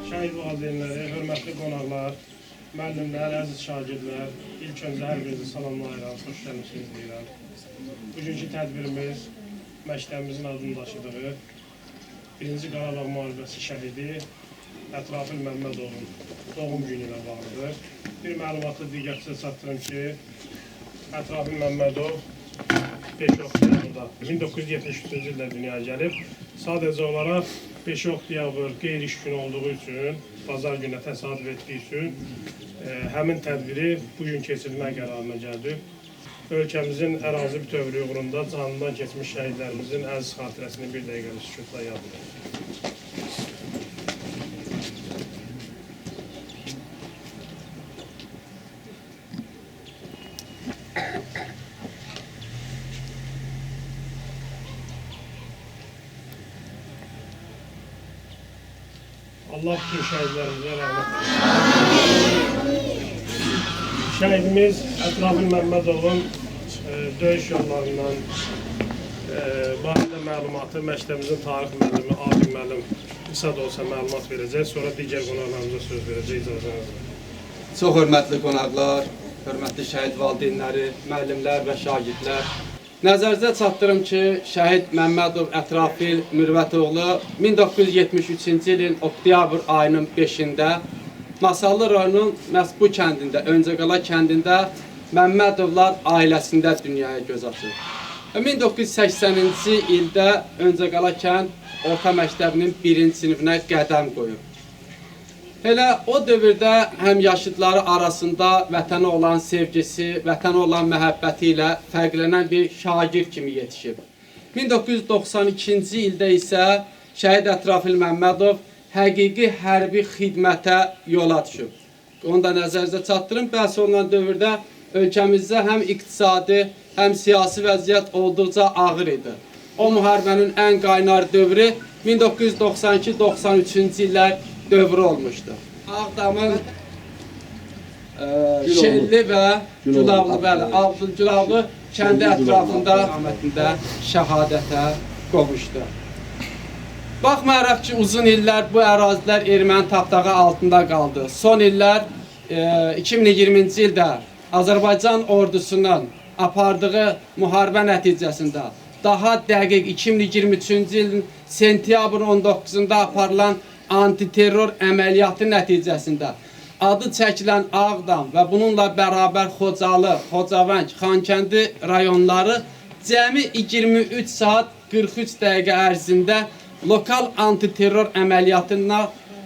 Şəhid valideynləri, hörmətli qonaqlar, müəllimlər, əziz şagirdlər, ilk öncə hər birinizi salamlayıram, xoş gəlmişsiniz deyirəm. Bugünkü tədbirimiz məktəbimizin adını daşıdığı 1-ci Qarabağ müharibəsi şəhidi Ətrafil Məmmədovun doğum günü ilə bağlıdır. Bir məlumatı diqqətinizə çatdırım ki, Ətrafil Məmmədov 5 oktyabrda 1973-cü ildə dünyaya gəlib. Sadəcə olaraq 5 oktyabr qeyri-iş günü olduğu üçün, bazar günə təsadüf etdiyi üçün həmin tədbiri bugün keçirmək qərarına gəldik. Ölkəmizin ərazi bütövlüyü uğrunda canından keçmiş şəhidlərimizin əziz xatirəsini bir dəqiqəli sükutla yad edirik. Allah bütün şəhidlərimizə rəhmət etsin. Şəhidimiz Ətrafil Məmmədovun döyüş yollarından barədə məlumatı məktəbimizin tarix müəllimi, Adil müəllim qısa da olsa məlumat verəcək. Sonra digər qonaqlarımıza söz verəcək, icazənizlə. Çox hörmətli qonaqlar, hörmətli şəhid valideynləri, müəllimlər və şagirdlər. Nəzərinizə çatdırım ki, şəhid Məmmədov Ətrafil Mürvətoğlu 1973-cü ilin oktyabr ayının 5-də Masallı rayonunun məhz bu kəndində, Öncəqala kəndində Məmmədovlar ailəsində dünyaya göz açır. 1980-ci ildə Öncəqala kənd orta məktəbinin 1-ci sinifinə qədəm qoyub. Elə o dövrdə həmyaşıdları arasında vətənə olan sevgisi, vətənə olan məhəbbəti ilə fərqlənən bir şagird kimi yetişib. 1992-ci ildə isə şəhid Ətrafil Məmmədov həqiqi hərbi xidmətə yola düşüb. Onu da nəzərinizə çatdırım. Bəhs olunan dövrdə ölkəmizdə həm iqtisadi, həm siyasi vəziyyət olduqca ağır idi. O müharibənin ən qaynar dövrü 1992-93-cü illər dövrü olmuşdu. Ağdamın Şelli və Gülavlı, Gülavlı kəndi ətrafında şəhadətə qovuşdu. Baxmayaraq ki, uzun illər bu ərazilər erməni tapdağı altında qaldı. Son illər 2020-ci ildə Azərbaycan ordusunun apardığı müharibə nəticəsində daha dəqiq 2023-cü ilin sentyabrın 19-da aparılan antiterror əməliyyatı nəticəsində adı çəkilən Ağdam və bununla bərabər Xocalı, Xocavənd, Xankəndi rayonları cəmi 23 saat 43 dəqiqə ərzində lokal antiterror əməliyyatına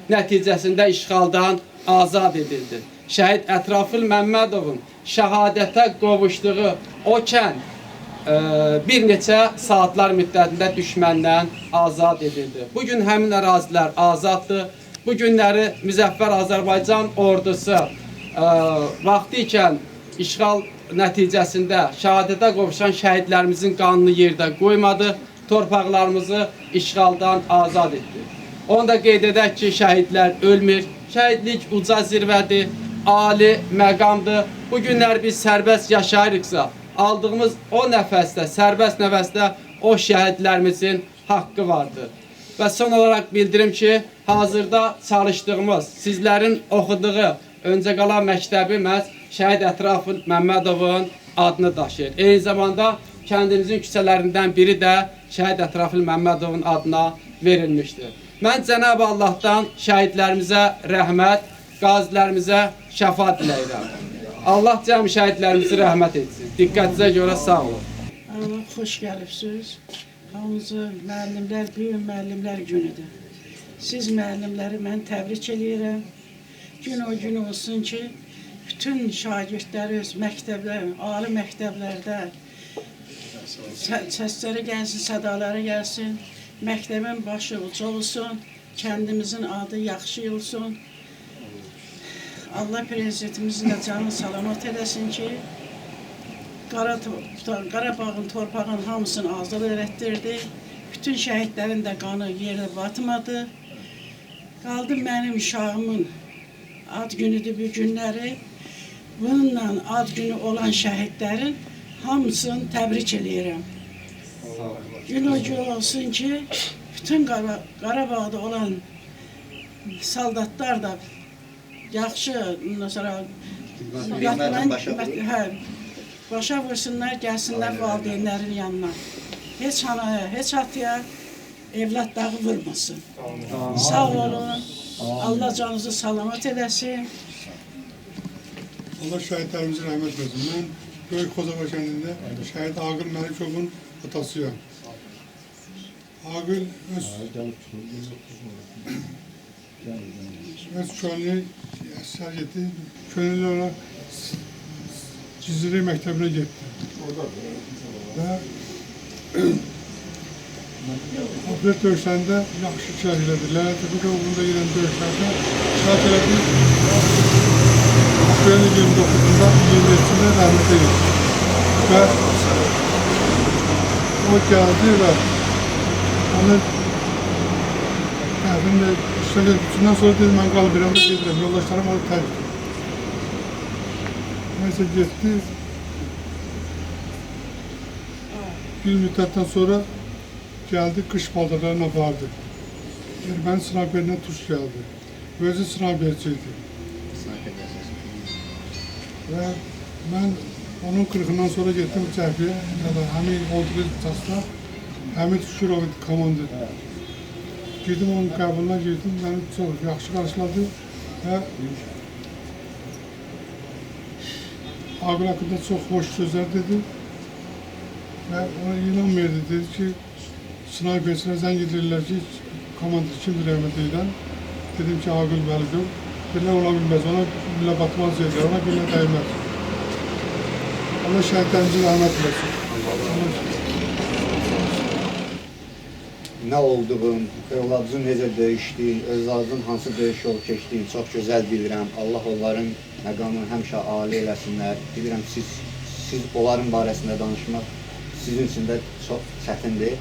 nəticəsində işğaldan azad edildi. Şəhid Ətrafil Məmmədovun şəhadətə qovuşduğu o kənd bir neçə saatlar müddətində düşməndən azad edildi. Bugün həmin ərazilər azaddır. Bu günləri Müzəffər Azərbaycan ordusu vaxtı ikən işğal nəticəsində şəhadətə qovuşan şəhidlərimizin qanını yerdə qoymadı, torpaqlarımızı işğaldan azad etdi. Onu da qeyd edək ki, şəhidlər ölmür, şəhidlik uca zirvədir, ali məqamdır. Bu günlər biz sərbəst yaşayırıqsa, aldığımız o nəfəsdə, sərbəst nəfəsdə o şəhidlərimizin haqqı vardır. Və son olaraq bildirim ki, hazırda çalışdığımız, sizlərin oxuduğu Öncəqala məktəbi məhz Şəhid Ətrafil Məmmədovun adını daşıyır. Eyni zamanda kəndimizin küçələrindən biri də Şəhid Ətrafil Məmmədovun adına verilmişdir. Mən Cənab-ı Allahdan şəhidlərimizə rəhmət, qazilərimizə şəfa diləyirəm. Allah cəmi şəhidlərimizi rəhmət etsin. Diqqətinizə görə sağ olun. Xoş gəlibsiniz. Hamınızı müəllimlər, böyük müəllimlər günüdür. Siz müəllimləri mən təbrik edirəm. Gün o gün olsun ki, bütün şagirdləri öz məktəblər, ali məktəblərdə səsləri gəlsin, sədaları gəlsin. Məktəbin başı uca olsun, kəndimizin adı yaxşı olsun. Allah prezidentimizin də canını salamat eləsin ki, Qarabağın, torpağın hamısını azad elətdirdi. Bütün şəhidlərin də qanı yerə batmadı. Qaldı mənim uşağımın ad günüdür bu günləri. Bununla ad günü olan şəhidlərin hamısını təbrik edirəm. Gün o gün olsun ki, bütün Qarabağda olan soldatlar da yaxşı, ondan sonra başa vursunlar, gəlsinlər valideynlərin yanına. Heç anaya, heç atıya evlatları vurmasın. Sağ olun, Allah canınızı salamat eləsin. Allah şəhidlərimizə rəhmət versin. Mən Böyük Xocava kəndində şəhid Aqil Məlikovun atasıyam. Aqil öz könlü əsər getdi. Könüllü olaraq Cizre məktəbinə getdi. Və Afret döyüşlərində yaxşı şərh elədilər. Təbii uğrunda gedən döyüşlərdə şərh elədi. Aprelin 29'unda 27'sinde rahmete gitti. Ve o geldi ve onu evimde işlerle bütünden sonra dedim ben kalıp bir anda giderim. Yoldaşlarım onu terk etti. Neyse gitti. Bir müddetten sonra geldi, kış paltarlarına vardı. Ermeni sniperine tuş geldi. Özü sniperciydi. Ve ben onun 40'ından sonra gittim Cəhbiyə, ya da həmin olduğu tasda Həmid Şükürov komandır. Girdim onun qəbuluna girdim, beni çok yaxşı qarşıladı ve Aqil haqqında çok hoş sözler dedi ve ona ilan verdi, dedi ki sniperçine zəng edirlər ki komandır kimdir rəhmət edən. Dedim ki Aqil Məlikov. Birlə ola bilməz, ona birlə batmaz deyirlər, ona birlə dəyməz. Allah şəhidlərimizin rəhmət eləsin. Nə olduğun, övladınızın necə döyüşdüyün, övladınızın hansı döyüş yolu keçdiyin çox gözəl bilirəm. Allah onların məqamını həmişə âli eləsinlər. Bilirəm siz onların barəsində danışmaq sizin üçün də çox çətindir.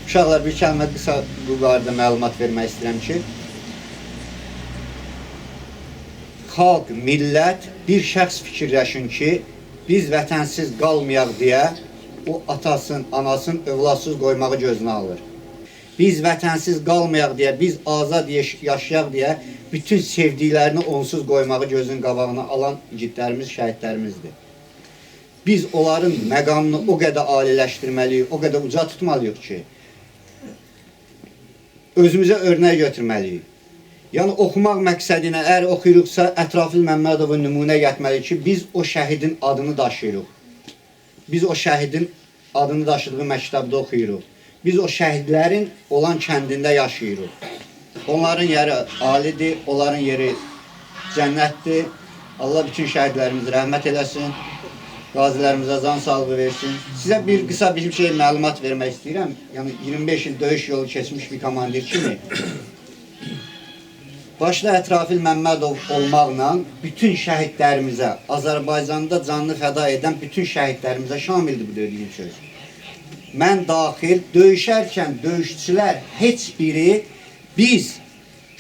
Uşaqlar, bir kəlmə qısa bu barədə məlumat vermək istəyirəm ki, xalq, millət, bir şəxs fikirləşin ki, biz vətənsiz qalmayaq deyə o atasın, anasın övladsız qoymağı gözünə alır. Biz vətənsiz qalmayaq deyə, biz azad yaşayaq deyə bütün sevdiklərini onsuz qoymağı gözünün qabağına alan igidlərimiz, şəhidlərimizdir. Biz onların məqamını o qədər aliləşdirməliyik, o qədər uca tutmalıyıq ki, özümüzə örnək götürməliyik. Yəni oxumaq məqsədinə əgər oxuyuruqsa Ətrafil Məmmədovun nümunə getməliyik ki, biz o şəhidin adını daşıyırıq. Biz o şəhidin adını daşıdığı məktəbdə oxuyuruq. Biz o şəhidlərin olan kəndində yaşayırıq. Onların yeri alidir, onların yeri cənnətdir. Allah bütün şəhidlərimizi rəhmət eləsin. Qazilərimizə can sağlığı versin. Sizə qısa bir şey məlumat vermək istəyirəm. Yəni 25 il döyüş yolu keçmiş bir komandir kimi başda Ətrafil Məmmədov olmaqla bütün şəhidlərimizə, Azərbaycanda canını fəda edən bütün şəhidlərimizə şamildir bu dediyim söz. Mən daxil döyüşərkən döyüşçülər heç biri biz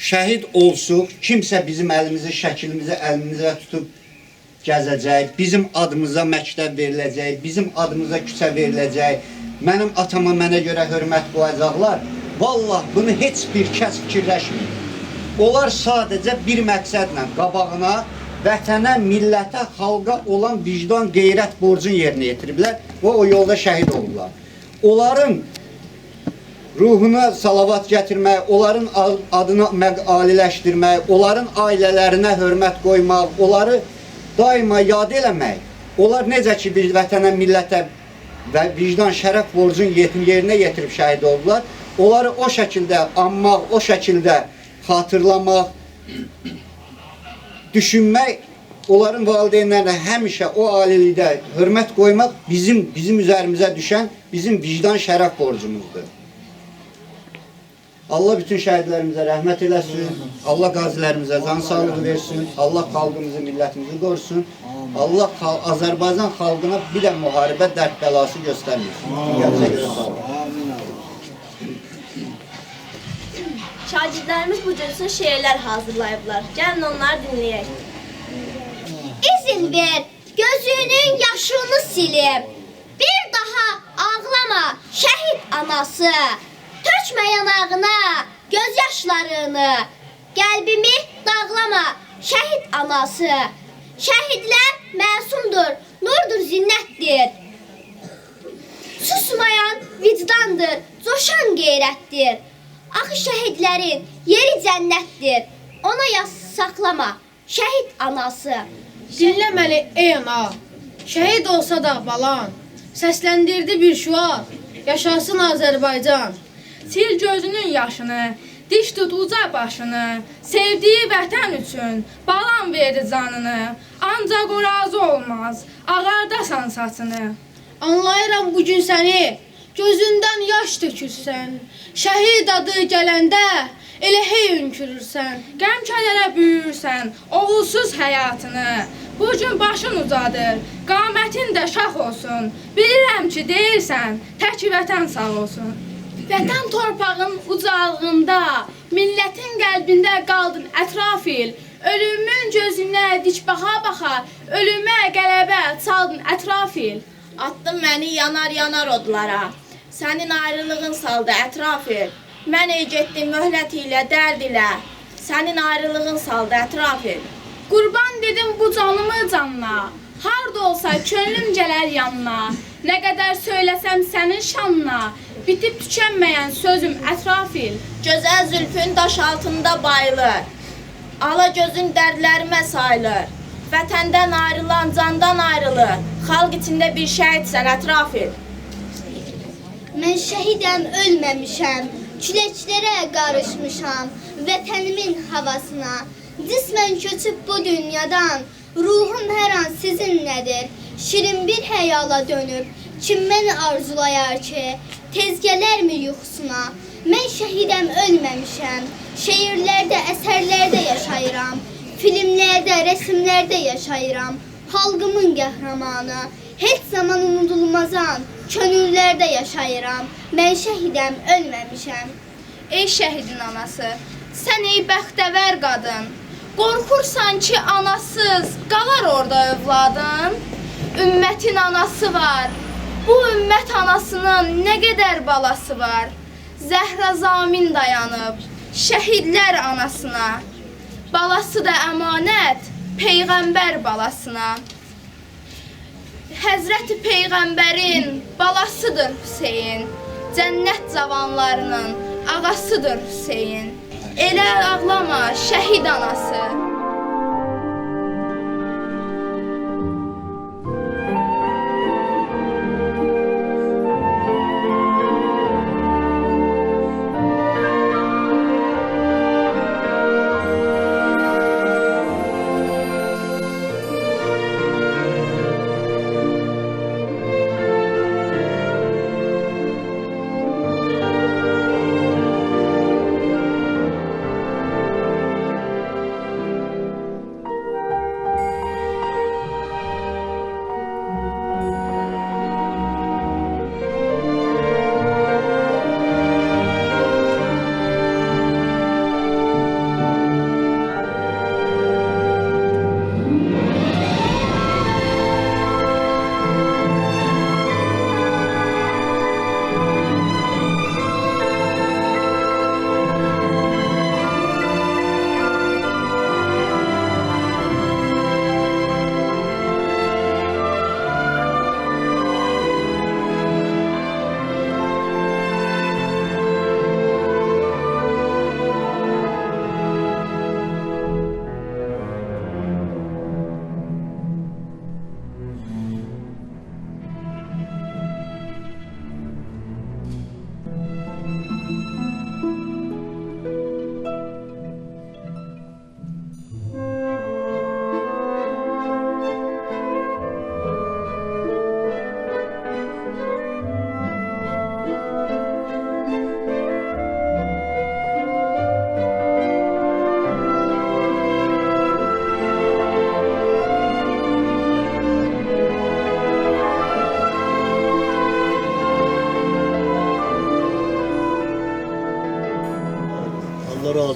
şəhid olsuq, kimsə bizim əlimizi, şəklimizi əlimizə tutub gəzəcək, bizim adımıza məktəb veriləcək, bizim adımıza küçə veriləcək, mənim atama mənə görə hörmət qoyacaqlar. Vallah bunu heç bir kəs fikirləşmir. Onlar sadəcə bir məqsədlə qabağına vətənə, millətə, xalqa olan vicdan, qeyrət borcunu yerinə yetiriblər və o yolda şəhid olurlar. Onların ruhuna salavat gətirmək, onların adını aliləşdirmək, onların ailələrinə hörmət qoymaq, onları daima yad eləmək. Onlar necə ki bir vətənə, millətə və vicdan, şərəf borcunu yerinə yetirib şəhid oldular, onları o şəkildə anmaq, o şəkildə xatırlamaq, düşünmək, onların valideynlərinə həmişə o alilikdə hörmət qoymaq bizim üzərimizə düşən bizim vicdan, şərəf borcumuzdur. Allah bütün şəhidlərimizə rəhmət eləsin, Allah qazilərimizə can sağlığı versin, Allah xalqımızı, millətimizi qorusun, Allah Azərbaycan xalqına bir də müharibə, dərd bəlası göstərməsin. Şagirdlərimiz bu cür şeirlər hazırlayıblar. Gəlin onları dinləyək. İzin ver, gözünün yaşını silib. Bir daha ağlama şəhid anası. Tökmə yanağına göz yaşlarını. Qəlbimi dağlama şəhid anası. Şəhidlər məsumdur, nurdur, zinnətdir. Susmayan vicdandır, coşan qeyrətdir. Axı şəhidlərin yeri cənnətdir. Ona yas saxlama şəhid anası. Dinlə məni ey ana, şəhid olsa da balan, səsləndirdi bir şüar, yaşasın Azərbaycan. Sil gözünün yaşını, diş tut uca başını, sevdiyi vətən üçün balan verdi canını. Ancaq o razı olmaz, ağardasan saçını. Anlayıram bugün səni, gözündən yaş tökürsən, şəhid adı gələndə elə hey ünkürürsən. Qəm kədərə büyürsən, oğulsuz həyatını. Bugün başın ucadır, qamətin də şax olsun. Bilirəm ki, deyirsən, tək vətən sağ olsun. Vətən torpağın ucalığında, millətin qəlbində qaldın Ətrafil. Ölümün gözünə dik baxa-baxa, ölümə qələbə çaldın Ətrafil. Atdın məni yanar-yanar odlara. Sənin ayrılığın saldı Ətrafil. Mən ey getdim möhlət ilə, dərd ilə. Sənin ayrılığın saldı Ətrafil. Qurban dedim bu canımı canla. Harda olsa könlüm gələr yanına. Nə qədər söyləsəm sənin şanına. Bitib tükənməyən sözüm Ətrafil. Gözəl zülfün daş altında bayılır. Ala gözün dərdlərimə sayılır. Vətəndən ayrılan candan ayrılır. Xalq içində bir şəhidsən Ətrafil. Mən şəhidəm, ölməmişəm. Küləklərə qarışmışam vətənimin havasına. Cismən köçüb bu dünyadan, ruhum hər an sizinlədir. Şirin bir həyala dönüb, kim məni arzulayar ki, tez gələrmi yuxusuna? Mən şəhidəm, ölməmişəm. Şeirlərdə, əsərlərdə yaşayıram. Filmlərdə, rəsmlərdə yaşayıram. Xalqımın qəhrəmanı, heç zaman unudulmazam. Könüllərdə yaşayıram. Mən şəhidəm, ölməmişəm. Ey şəhidin anası, sən ey bəxtəvər qadın. Qorxursan ki, anasız qalar orada övladın. Ümmətin anası var. Bu ümmət anasının nə qədər balası var. Zəhra Zamin dayanıb şəhidlər anasına. Balası da əmanət Peyğəmbər balasına. Həzrəti Peyğəmbərin balasıdır Hüseyin. Cənnət cavanlarının ağasıdır Hüseyin. Elə ağlama şəhid anası.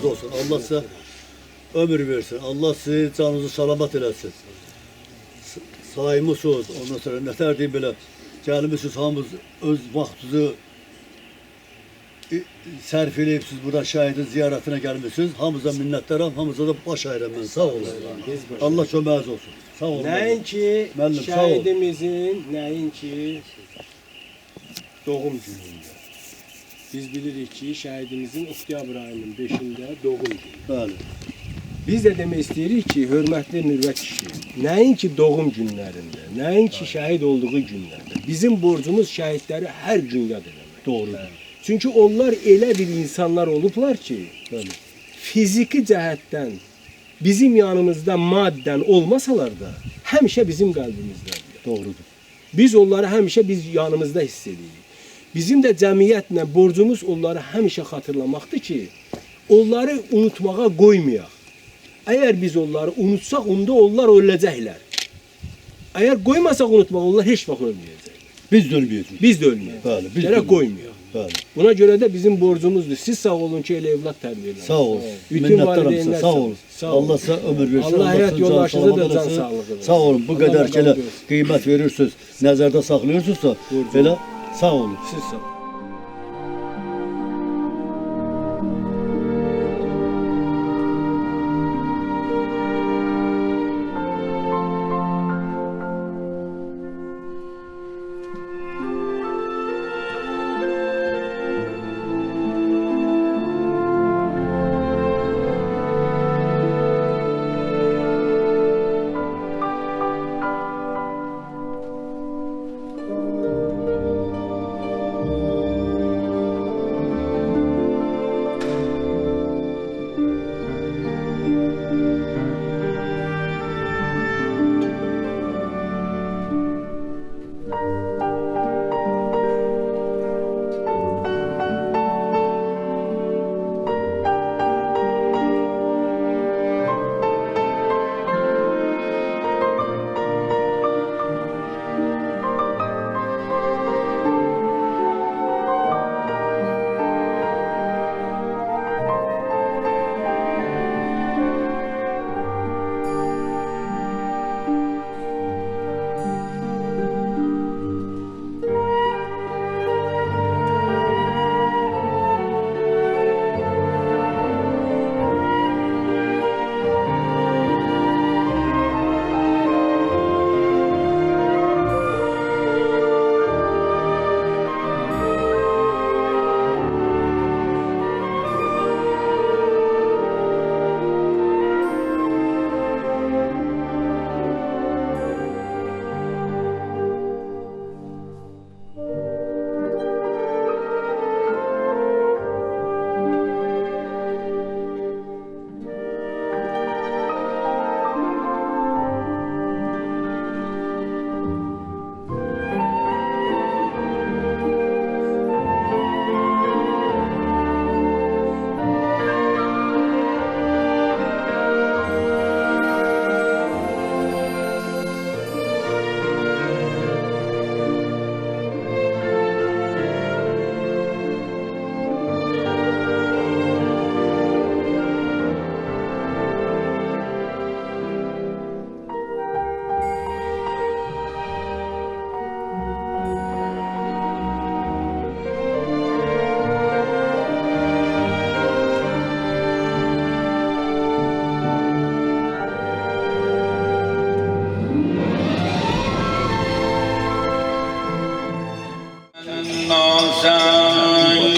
razı olsun. Allah size ömür versin. Allah sizi canınızı salamat eləsin. Saymışsınız. Ondan sonra nətər deyim belə. Gəlmişsiniz hamınız öz vaxtınızı sərf eləyibsiniz. Burada şəhidin ziyarətinə gəlmişsiniz. Hamınıza minnətdaram. Hamınıza da baş əyirəm mən. Sağ olun. Allah köməyiniz olsun. Sağ olun. Nəinki Müəllim, sağ olun. şəhidimizin, nəinki doğum günündə. Biz bilirik ki, şəhidimizin oktyabr ayının 5-də doğum günü. Bəli. Biz də demək istəyirik ki, hörmətli Mürvət kişi, nəinki doğum günlərində, nəinki şəhid olduğu günlərdə, bizim borcumuz şəhidləri hər gün yad eləmək. Doğrudur. Çünki onlar elə bir insanlar olublar ki, fiziki cəhətdən bizim yanımızda maddən olmasalar da, həmişə bizim qəlbimizdədir. Doğrudur. Biz onları həmişə biz yanımızda hiss edirik. Bizim də cəmiyyətlə borcumuz onları həmişə xatırlamaqdır ki, onları unutmağa qoymayaq. Əgər biz onları unutsaq, onda onlar öləcəklər. Əgər qoymasaq unutmaq, onlar heç vaxt ölməyəcəklər. Biz də ölməyəcəyik. Biz də ölməyəcəyik. Bəli, biz də Gərək qoymayaq. Bəli. Buna görə də bizim borcumuzdur. Siz sağ olun ki, elə evlad tərbiyə edin. Sağ olun. Bütün Minnətdaram valideynlər sizə. Sağ olun. Allah sizə ömür versin. Allah həyat sizin yoldaşınıza da salamat can eləsin. sağlığı versin. Sağ olun. Bu Allah qədər ki, elə razı olsun. qiymət verirsiniz, nəzərdə saxlayırsınızsa, belə sağ olun. Siz sağ olun.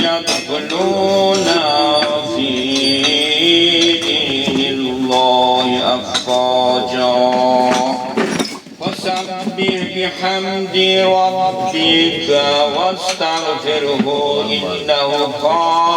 يدخلون في دين الله أفواجا فسبح بحمد ربك واستغفره إنه كان